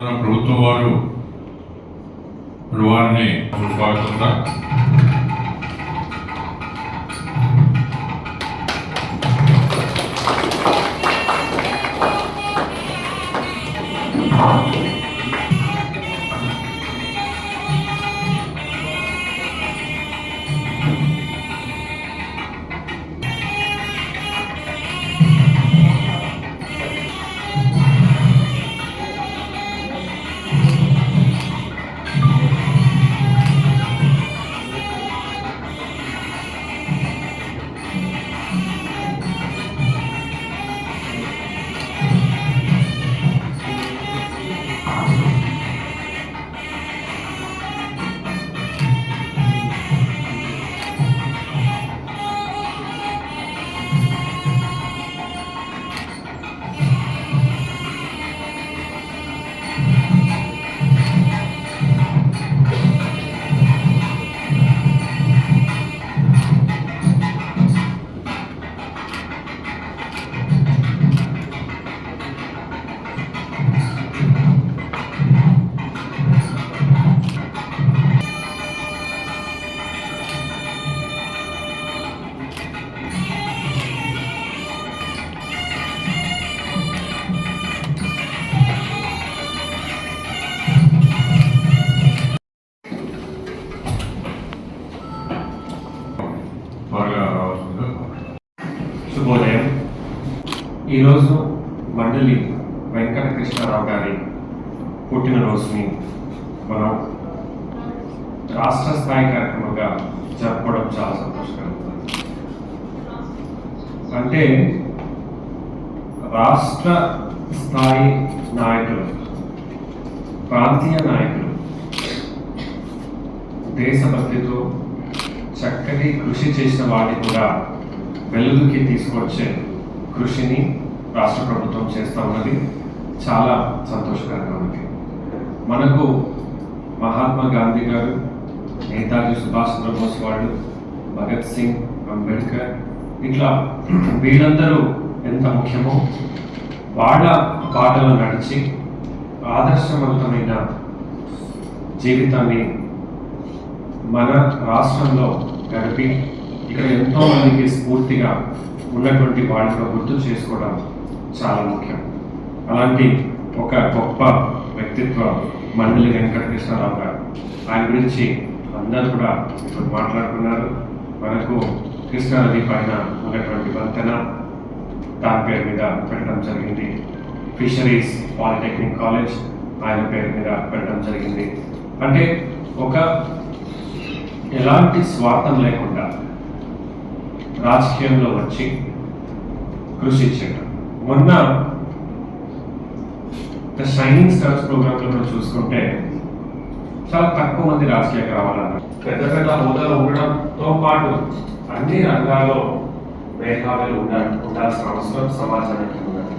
ప్రభుత్వం వారు వారిని స్వాగతంగా శుభోదయం. ఈరోజు మండలి వెంకటకృష్ణారావు గారి పుట్టినరోజుని మనం రాష్ట్ర స్థాయి కార్యక్రమంగా జరుపుకోవడం చాలా సంతోషకరం. అంటే రాష్ట్ర స్థాయి నాయకులు, ప్రాంతీయ నాయకులు దేశభక్తితో చక్కటి కృషి చేసిన వాటిని కూడా వెలుగుకి తీసుకొచ్చే కృషిని రాష్ట్ర ప్రభుత్వం చేస్తూ ఉన్నది. చాలా సంతోషకరంగా ఉంది. మనకు మహాత్మా గాంధీ గారు, నేతాజీ సుభాష్ చంద్రబోస్ వాళ్ళు, భగత్ సింగ్, అంబేద్కర్, ఇట్లా వీళ్ళందరూ ఎంత ముఖ్యమో వాళ్ళ బాటలో నడిచి ఆదర్శవంతమైన జీవితాన్ని మన రాష్ట్రంలో గడిపి ఇక్కడ ఎంతో మందికి స్ఫూర్తిగా ఉన్నటువంటి వాళ్ళని గుర్తు చేసుకోవడం చాలా ముఖ్యం. అలాంటి ఒక గొప్ప వ్యక్తిత్వ మండలి వెంకటకృష్ణారావు గారు. ఆయన గురించి అందరూ కూడా ఇప్పుడు మాట్లాడుకున్నారు. మనకు కృష్ణానది పైన ఉన్నటువంటి వంతెన దాని పేరు మీద పెట్టడం జరిగింది. ఫిషరీస్ పాలిటెక్నిక్ కాలేజ్ ఆయన పేరు మీద పెట్టడం జరిగింది. అంటే ఒక ఎలాంటి స్వార్థం లేకుండా రాజకీయంలో వచ్చి కృషి చేయడం. మొన్న ద షైనింగ్ స్టార్స్ ప్రోగ్రాంలో చూసుకుంటే చాలా తక్కువ మంది రాజకీయాలకు రావాలన్నారు. పెద్ద పెద్ద హోదాలు ఉండడంతో పాటు అన్ని రంగాల్లో మేధావులు ఉండాల్సిన అవసరం సమాజానికి ఉన్నది.